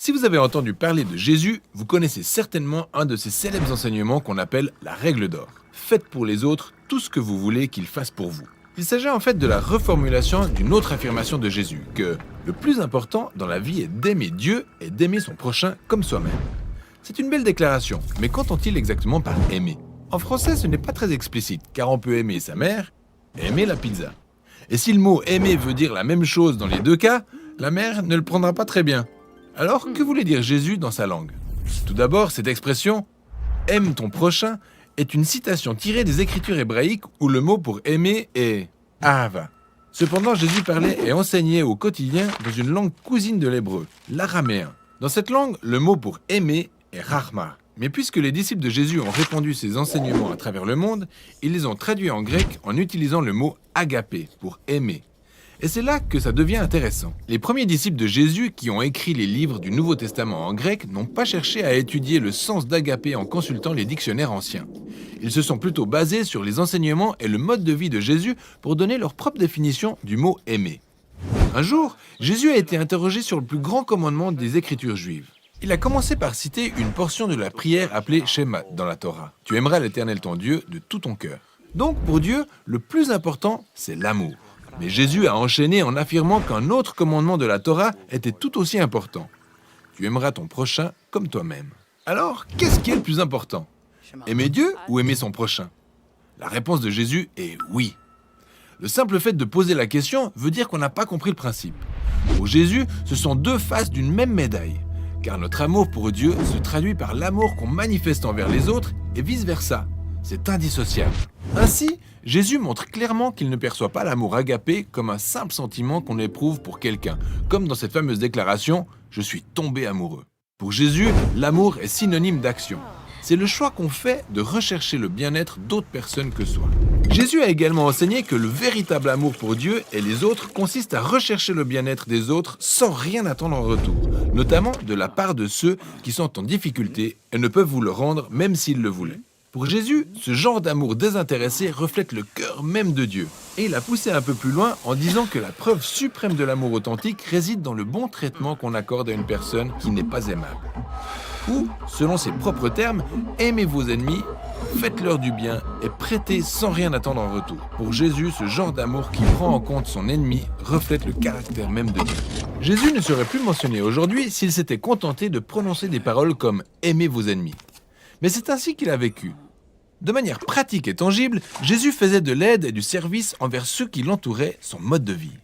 Si vous avez entendu parler de Jésus, vous connaissez certainement un de ses célèbres enseignements qu'on appelle la règle d'or. Faites pour les autres tout ce que vous voulez qu'ils fassent pour vous. Il s'agit en fait de la reformulation d'une autre affirmation de Jésus, que le plus important dans la vie est d'aimer Dieu et d'aimer son prochain comme soi-même. C'est une belle déclaration, mais qu'entend-il exactement par aimer ? En français, ce n'est pas très explicite, car on peut aimer sa mère et aimer la pizza. Et si le mot aimer veut dire la même chose dans les deux cas, la mère ne le prendra pas très bien. Alors, que voulait dire Jésus dans sa langue ? Tout d'abord, cette expression « aime ton prochain » est une citation tirée des écritures hébraïques où le mot pour aimer est « ahava ». Cependant, Jésus parlait et enseignait au quotidien dans une langue cousine de l'hébreu, l'araméen. Dans cette langue, le mot pour aimer est « rachma ». Mais puisque les disciples de Jésus ont répandu ces enseignements à travers le monde, ils les ont traduits en grec en utilisant le mot « agapé » pour « aimer ». Et c'est là que ça devient intéressant. Les premiers disciples de Jésus qui ont écrit les livres du Nouveau Testament en grec n'ont pas cherché à étudier le sens d'agapé en consultant les dictionnaires anciens. Ils se sont plutôt basés sur les enseignements et le mode de vie de Jésus pour donner leur propre définition du mot « aimer ». Un jour, Jésus a été interrogé sur le plus grand commandement des Écritures juives. Il a commencé par citer une portion de la prière appelée Shema dans la Torah. « Tu aimeras l'Éternel ton Dieu de tout ton cœur ». Donc pour Dieu, le plus important, c'est l'amour. Mais Jésus a enchaîné en affirmant qu'un autre commandement de la Torah était tout aussi important. Tu aimeras ton prochain comme toi-même. Alors, qu'est-ce qui est le plus important ? Aimer Dieu ou aimer son prochain ? La réponse de Jésus est oui. Le simple fait de poser la question veut dire qu'on n'a pas compris le principe. Pour Jésus, ce sont deux faces d'une même médaille. Car notre amour pour Dieu se traduit par l'amour qu'on manifeste envers les autres et vice-versa. C'est indissociable. Ainsi, Jésus montre clairement qu'il ne perçoit pas l'amour agapé comme un simple sentiment qu'on éprouve pour quelqu'un, comme dans cette fameuse déclaration « Je suis tombé amoureux ». Pour Jésus, l'amour est synonyme d'action. C'est le choix qu'on fait de rechercher le bien-être d'autres personnes que soi. Jésus a également enseigné que le véritable amour pour Dieu et les autres consiste à rechercher le bien-être des autres sans rien attendre en retour, notamment de la part de ceux qui sont en difficulté et ne peuvent vous le rendre même s'ils le voulaient. Pour Jésus, ce genre d'amour désintéressé reflète le cœur même de Dieu. Et il a poussé un peu plus loin en disant que la preuve suprême de l'amour authentique réside dans le bon traitement qu'on accorde à une personne qui n'est pas aimable. Ou, selon ses propres termes, aimez vos ennemis, faites-leur du bien et prêtez sans rien attendre en retour. Pour Jésus, ce genre d'amour qui prend en compte son ennemi reflète le caractère même de Dieu. Jésus ne serait plus mentionné aujourd'hui s'il s'était contenté de prononcer des paroles comme « aimez vos ennemis ». Mais c'est ainsi qu'il a vécu. De manière pratique et tangible, Jésus faisait de l'aide et du service envers ceux qui l'entouraient son mode de vie.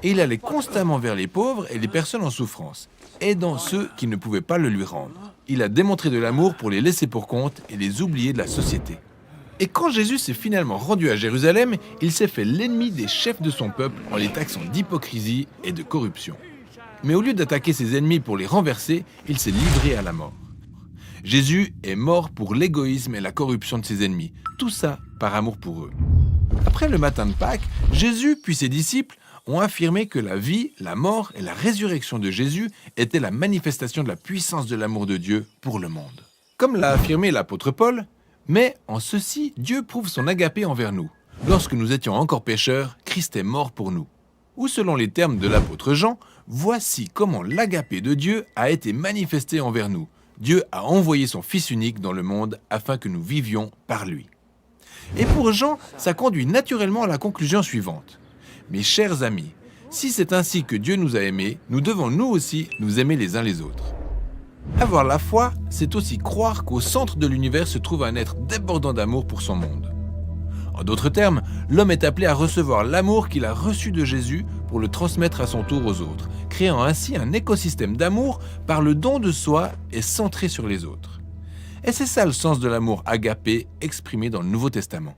Et il allait constamment vers les pauvres et les personnes en souffrance, aidant ceux qui ne pouvaient pas le lui rendre. Il a démontré de l'amour pour les laisser pour compte et les oubliés de la société. Et quand Jésus s'est finalement rendu à Jérusalem, il s'est fait l'ennemi des chefs de son peuple en les taxant d'hypocrisie et de corruption. Mais au lieu d'attaquer ses ennemis pour les renverser, il s'est livré à la mort. Jésus est mort pour l'égoïsme et la corruption de ses ennemis, tout ça par amour pour eux. Après le matin de Pâques, Jésus puis ses disciples ont affirmé que la vie, la mort et la résurrection de Jésus étaient la manifestation de la puissance de l'amour de Dieu pour le monde. Comme l'a affirmé l'apôtre Paul, « Mais en ceci, Dieu prouve son agapé envers nous. Lorsque nous étions encore pécheurs, Christ est mort pour nous. » Ou selon les termes de l'apôtre Jean, « Voici comment l'agapé de Dieu a été manifesté envers nous. Dieu a envoyé son Fils unique dans le monde afin que nous vivions par lui. » Et pour Jean, ça conduit naturellement à la conclusion suivante. Mes chers amis, si c'est ainsi que Dieu nous a aimés, nous devons nous aussi nous aimer les uns les autres. Avoir la foi, c'est aussi croire qu'au centre de l'univers se trouve un être débordant d'amour pour son monde. En d'autres termes, l'homme est appelé à recevoir l'amour qu'il a reçu de Jésus pour le transmettre à son tour aux autres, créant ainsi un écosystème d'amour par le don de soi et centré sur les autres. Et c'est ça le sens de l'amour agapé exprimé dans le Nouveau Testament.